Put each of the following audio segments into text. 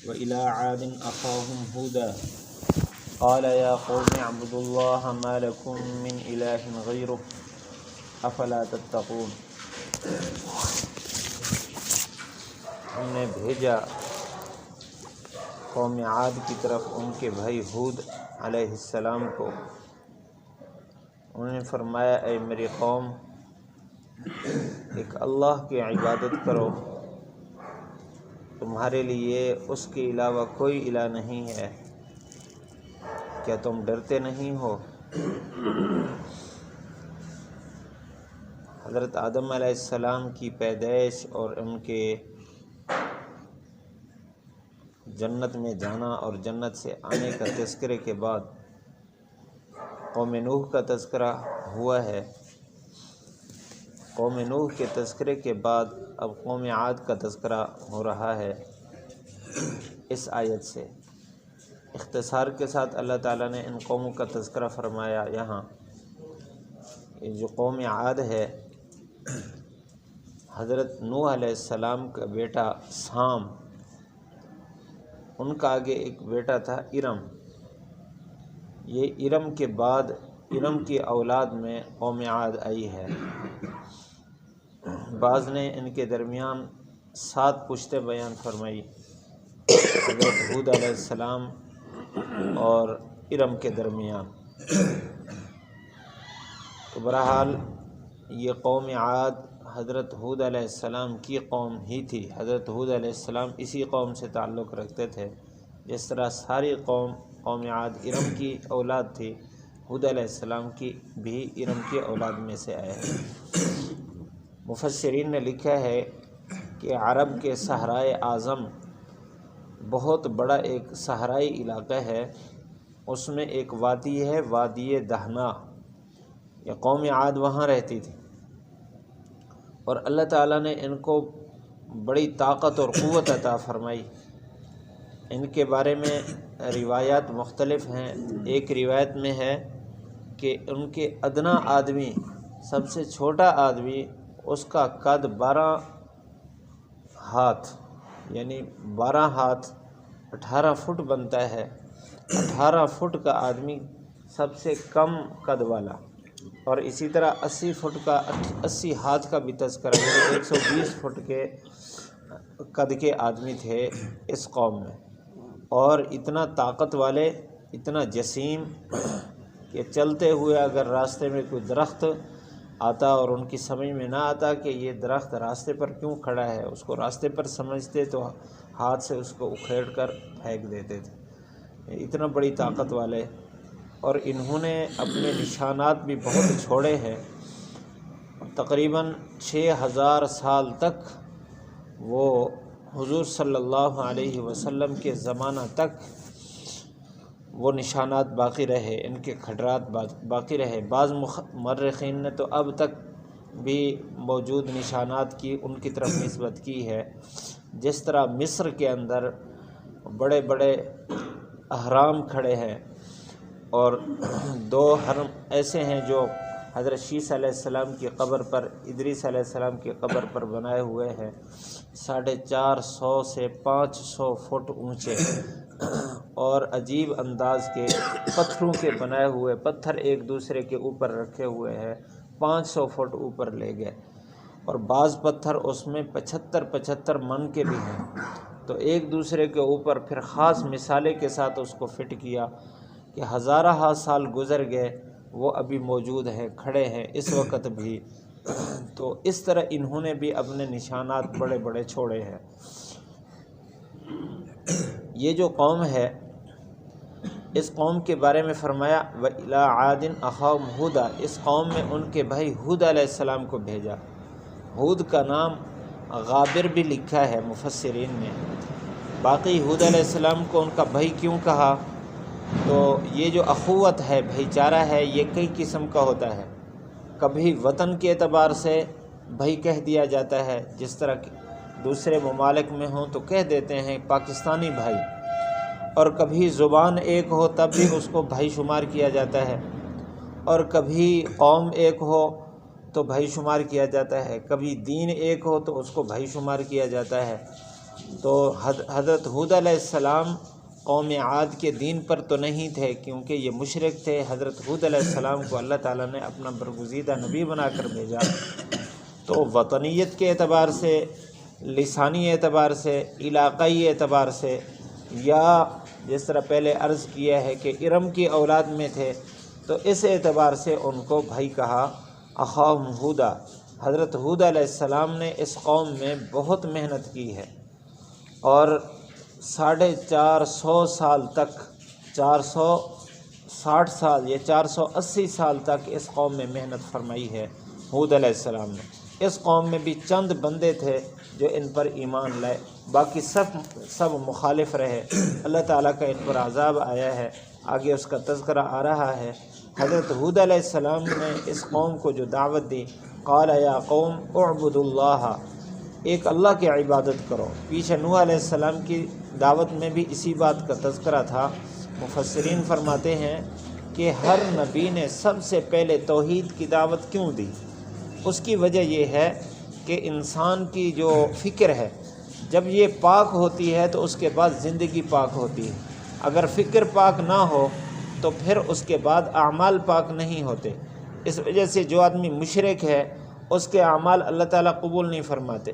وإلى عاد أخاهم هودا قال يا قوم اعبدوا الله ما لكم من إله غيره أفلا تتقون۔ ہم نے بھیجا قوم عاد کی طرف ان کے بھائی ہود علیہ السلام کو۔ انہوں نے فرمایا اے میری قوم، ایک اللہ کی عبادت کرو، تمہارے لیے اس کے علاوہ کوئی الہ نہیں ہے، کیا تم ڈرتے نہیں ہو؟ حضرت آدم علیہ السلام کی پیدائش اور ان کے جنت میں جانا اور جنت سے آنے کا تذکرے کے بعد قوم نوح کا تذکرہ ہوا ہے۔ قوم نوح کے تذکرے کے بعد اب قوم عاد کا تذکرہ ہو رہا ہے۔ اس آیت سے اختصار کے ساتھ اللہ تعالیٰ نے ان قوموں کا تذکرہ فرمایا۔ یہاں یہ جو قوم عاد ہے، حضرت نوح علیہ السلام کا بیٹا سام، ان کا آگے ایک بیٹا تھا ارم۔ یہ ارم کے بعد ارم کی اولاد میں قوم عاد آئی ہے۔ بعض نے ان کے درمیان 7 پشتیں بیان فرمائی، حضرت ہود علیہ السلام اور ارم کے درمیان۔ تو بہرحال یہ قوم عاد حضرت ہود علیہ السلام کی قوم ہی تھی۔ حضرت ہود علیہ السلام اسی قوم سے تعلق رکھتے تھے، جس طرح ساری قوم عاد ارم کی اولاد تھی، ہود علیہ السلام کی بھی ارم کی اولاد میں سے آئے ہیں۔ مفسرین نے لکھا ہے کہ عرب کے صحرائے اعظم بہت بڑا ایک صحرائی علاقہ ہے، اس میں ایک وادی ہے، وادی دہنا۔ یہ قوم عاد وہاں رہتی تھی، اور اللہ تعالیٰ نے ان کو بڑی طاقت اور قوت عطا فرمائی۔ ان کے بارے میں روایات مختلف ہیں۔ ایک روایت میں ہے کہ ان کے ادنا آدمی، سب سے چھوٹا آدمی، اس کا قد 12 ہاتھ، یعنی 12 ہاتھ 18 فٹ بنتا ہے۔ 18 فٹ کا آدمی سب سے کم قد والا، اور اسی طرح 80 فٹ کا 80 ہاتھ کا بھی تذکرہ ہے۔ 120 فٹ کے قد کے آدمی تھے اس قوم میں، اور اتنا طاقت والے، اتنا جسیم کہ چلتے ہوئے اگر راستے میں کوئی درخت آتا اور ان کی سمجھ میں نہ آتا کہ یہ درخت راستے پر کیوں کھڑا ہے، اس کو راستے پر سمجھتے تو ہاتھ سے اس کو اکھیڑ کر پھینک دیتے تھے، اتنا بڑی طاقت والے۔ اور انہوں نے اپنے نشانات بھی بہت چھوڑے ہیں۔ تقریباً 6000 سال تک وہ حضور صلی اللہ علیہ وسلم کے زمانہ تک وہ نشانات باقی رہے، ان کے کھڈرات باقی رہے۔ بعض مورخین نے تو اب تک بھی موجود نشانات کی ان کی طرف نسبت کی ہے۔ جس طرح مصر کے اندر بڑے بڑے اہرام کھڑے ہیں، اور 2 حرم ایسے ہیں جو حضرت شیس علیہ السلام کی قبر پر، ادریس علیہ السلام کی قبر پر بنائے ہوئے ہیں، 450 سے 500 فٹ اونچے، اور عجیب انداز کے پتھروں کے بنائے ہوئے، پتھر ایک دوسرے کے اوپر رکھے ہوئے ہیں، 500 فٹ اوپر لے گئے، اور بعض پتھر اس میں 75 من کے بھی ہیں۔ تو ایک دوسرے کے اوپر پھر خاص مثالے کے ساتھ اس کو فٹ کیا کہ ہزارہ سال گزر گئے، وہ ابھی موجود ہیں، کھڑے ہیں اس وقت بھی۔ تو اس طرح انہوں نے بھی اپنے نشانات بڑے بڑے چھوڑے ہیں۔ یہ جو قوم ہے، اس قوم کے بارے میں فرمایا وَإِلَىٰ عَادٍ أَخَاهُمْ هُودًا، اس قوم میں ان کے بھائی ہود علیہ السلام کو بھیجا۔ ہود کا نام غابر بھی لکھا ہے مفسرین نے۔ باقی ہود علیہ السلام کو ان کا بھائی کیوں کہا؟ تو یہ جو اخوت ہے، بھائی چارہ ہے، یہ کئی قسم کا ہوتا ہے۔ کبھی وطن کے اعتبار سے بھائی کہہ دیا جاتا ہے، جس طرح دوسرے ممالک میں ہوں تو کہہ دیتے ہیں پاکستانی بھائی، اور کبھی زبان ایک ہو تب بھی اس کو بھائی شمار کیا جاتا ہے، اور کبھی قوم ایک ہو تو بھائی شمار کیا جاتا ہے، کبھی دین ایک ہو تو اس کو بھائی شمار کیا جاتا ہے۔ تو حضرت ہود علیہ السلام قوم عاد کے دین پر تو نہیں تھے کیونکہ یہ مشرک تھے۔ حضرت ہود علیہ السلام کو اللہ تعالیٰ نے اپنا برگزیدہ نبی بنا کر بھیجا، تو وطنیت کے اعتبار سے، لسانی اعتبار سے، علاقائی اعتبار سے، یا جس طرح پہلے عرض کیا ہے کہ ارم کی اولاد میں تھے، تو اس اعتبار سے ان کو بھائی کہا۔ اخاہم ہودا، حضرت ہود علیہ السلام نے اس قوم میں بہت محنت کی ہے اور 450 سال تک، 460 سال یا 480 سال تک اس قوم میں محنت فرمائی ہے ہود علیہ السلام نے۔ اس قوم میں بھی چند بندے تھے جو ان پر ایمان لائے، باقی سب مخالف رہے۔ اللہ تعالیٰ کا ان پر عذاب آیا ہے، آگے اس کا تذکرہ آ رہا ہے۔ حضرت ہود علیہ السلام نے اس قوم کو جو دعوت دی، قال یا قوم اعبدوا اللہ، ایک اللہ کی عبادت کرو۔ پیچھے نوح علیہ السلام کی دعوت میں بھی اسی بات کا تذکرہ تھا۔ مفسرین فرماتے ہیں کہ ہر نبی نے سب سے پہلے توحید کی دعوت کیوں دی؟ اس کی وجہ یہ ہے کہ انسان کی جو فکر ہے، جب یہ پاک ہوتی ہے تو اس کے بعد زندگی پاک ہوتی ہے۔ اگر فکر پاک نہ ہو تو پھر اس کے بعد اعمال پاک نہیں ہوتے۔ اس وجہ سے جو آدمی مشرک ہے اس کے اعمال اللہ تعالیٰ قبول نہیں فرماتے،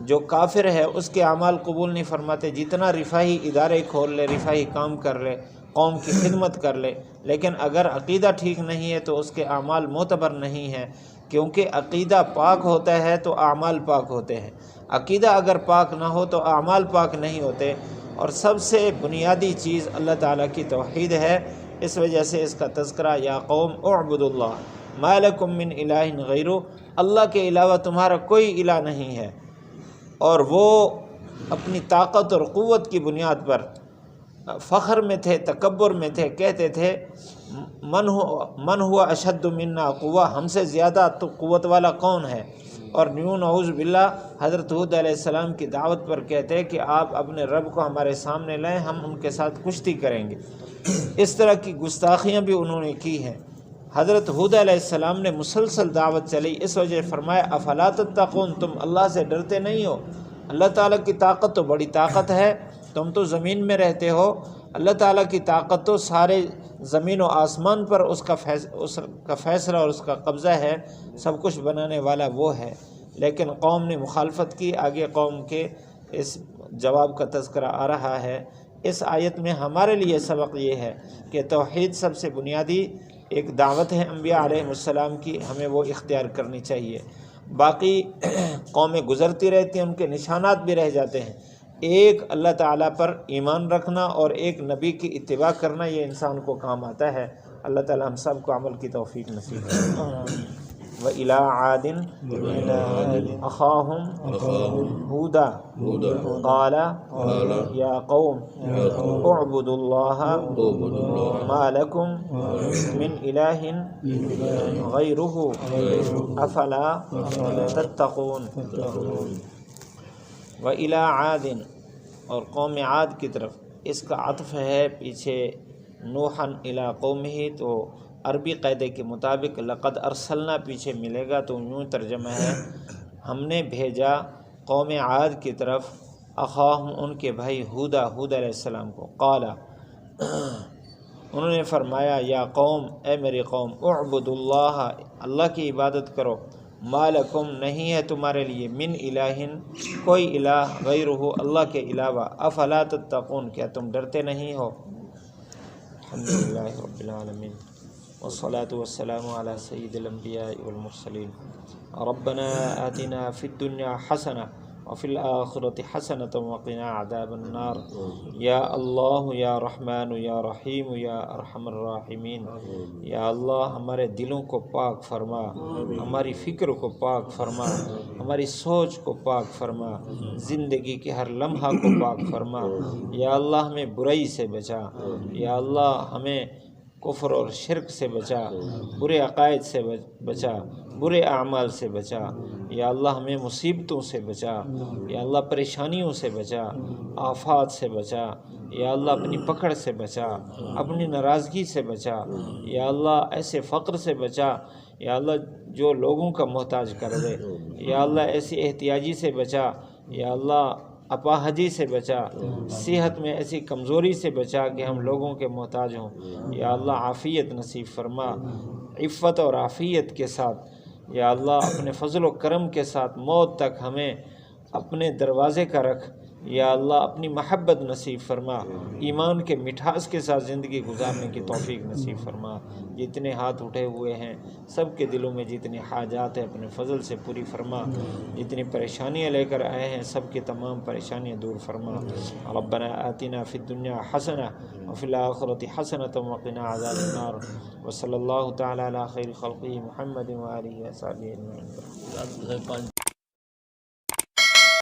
جو کافر ہے اس کے اعمال قبول نہیں فرماتے۔ جتنا رفاہی ادارے کھول لے، رفاہی کام کر لے، قوم کی خدمت کر لے، لیکن اگر عقیدہ ٹھیک نہیں ہے تو اس کے اعمال معتبر نہیں ہیں، کیونکہ عقیدہ پاک ہوتا ہے تو اعمال پاک ہوتے ہیں۔ عقیدہ اگر پاک نہ ہو تو اعمال پاک نہیں ہوتے، اور سب سے بنیادی چیز اللہ تعالیٰ کی توحید ہے۔ اس وجہ سے اس کا تذکرہ یا قوم اعبدوا اللہ ما لکم من الہ غیرہ، اللہ کے علاوہ تمہارا کوئی الہ نہیں ہے۔ اور وہ اپنی طاقت اور قوت کی بنیاد پر فخر میں تھے، تکبر میں تھے، کہتے تھے من ہوا اشد منا قوہ، ہم سے زیادہ تو قوت والا کون ہے؟ اور نعوذ باللہ حضرت ہود علیہ السلام کی دعوت پر کہتے ہیں کہ آپ اپنے رب کو ہمارے سامنے لائیں، ہم ان کے ساتھ کشتی کریں گے۔ اس طرح کی گستاخیاں بھی انہوں نے کی ہیں۔ حضرت ہود علیہ السلام نے مسلسل دعوت چلی، اس وجہ فرمایا افلا تتقون، تم اللہ سے ڈرتے نہیں ہو؟ اللہ تعالیٰ کی طاقت تو بڑی طاقت ہے، تم تو زمین میں رہتے ہو، اللہ تعالیٰ کی طاقت تو سارے زمین و آسمان پر اس کا فیصلہ اور اس کا قبضہ ہے، سب کچھ بنانے والا وہ ہے۔ لیکن قوم نے مخالفت کی۔ آگے قوم کے اس جواب کا تذکرہ آ رہا ہے۔ اس آیت میں ہمارے لیے سبق یہ ہے کہ توحید سب سے بنیادی ایک دعوت ہے انبیاء علیہ السلام کی، ہمیں وہ اختیار کرنی چاہیے۔ باقی قومیں گزرتی رہتی ہیں، ان کے نشانات بھی رہ جاتے ہیں۔ ایک اللہ تعالیٰ پر ایمان رکھنا اور ایک نبی کی اتباع کرنا، یہ انسان کو کام آتا ہے۔ اللہ تعالیٰ ہم سب کو عمل کی توفیق نصیب کرے۔ وَإِلَىٰ عَادٍ أَخَاهُمْ هُودًا قَالَ يَا قَوْمِ اعْبُدُوا اللَّهَ مَا لَكُم مِّنْ إِلَٰهٍ غَيْرُهُ أَفَلَا تَتَّقُونَ۔ وَإِلَىٰ عَادٍ، اور قوم عاد کی طرف، اس کا عطف ہے پیچھے نوحًا إِلَىٰ قَوْمِهِ، تو عربی قاعدے کے مطابق لقد ارسلنا پیچھے ملے گا تو یوں ترجمہ ہے ہم نے بھیجا قوم عاد کی طرف اخاہم، ان کے بھائی ہود علیہ السلام کو۔ قال، انہوں نے فرمایا یا قوم، اے میری قوم، اعبدوا اللہ، اللہ کی عبادت کرو، ما لکم، نہیں ہے تمہارے لیے، من الہ، کوئی الہ، غیرہ، اللہ کے علاوہ، افلا تتقون، کیا تم ڈرتے نہیں ہو؟ الحمدللہ رب العالمین، والصلاة والسلام على سید الانبیاء والمرسلین۔ ربنا آتنا فی الدنیا حسنہ وفی الآخرۃ حسنۃ وقنا عذاب النار۔ یا اللہ یا رحمن یا رحیم یا ارحم الراحمین، یا اللہ ہمارے دلوں کو پاک فرما، ہماری فکر کو پاک فرما، ہماری سوچ کو پاک فرما، زندگی کے ہر لمحہ کو پاک فرما۔ یا اللہ ہمیں برائی سے بچا، یا اللہ ہمیں کفر اور شرک سے بچا، برے عقائد سے بچا، برے اعمال سے بچا۔ یا اللہ ہمیں مصیبتوں سے بچا، یا اللہ پریشانیوں سے بچا، آفات سے بچا، یا اللہ اپنی پکڑ سے بچا، اپنی ناراضگی سے بچا، یا اللہ ایسے فقر سے بچا، یا اللہ جو لوگوں کا محتاج کر دے، یا اللہ ایسی احتیاجی سے بچا، یا اللہ اپاہجی سے بچا، صحت میں ایسی کمزوری سے بچا کہ ہم لوگوں کے محتاج ہوں۔ یا اللہ عافیت نصیب فرما، عفت اور عافیت کے ساتھ یا اللہ اپنے فضل و کرم کے ساتھ موت تک ہمیں اپنے دروازے کا رکھ۔ یا اللہ اپنی محبت نصیب فرما، ایمان کے مٹھاس کے ساتھ زندگی گزارنے کی توفیق نصیب فرما۔ جتنے ہاتھ اٹھے ہوئے ہیں سب کے دلوں میں جتنی حاجات ہیں اپنے فضل سے پوری فرما، جتنی پریشانیاں لے کر آئے ہیں سب کی تمام پریشانیاں دور فرما۔ ربنا آتنا فی الدنیا حسنہ وفی الآخرۃ حسنۃ وقنا عذاب النار، وصلی اللہ تعالی علی خیر خلقہ محمد وآلہ وصحبہ اجمعین۔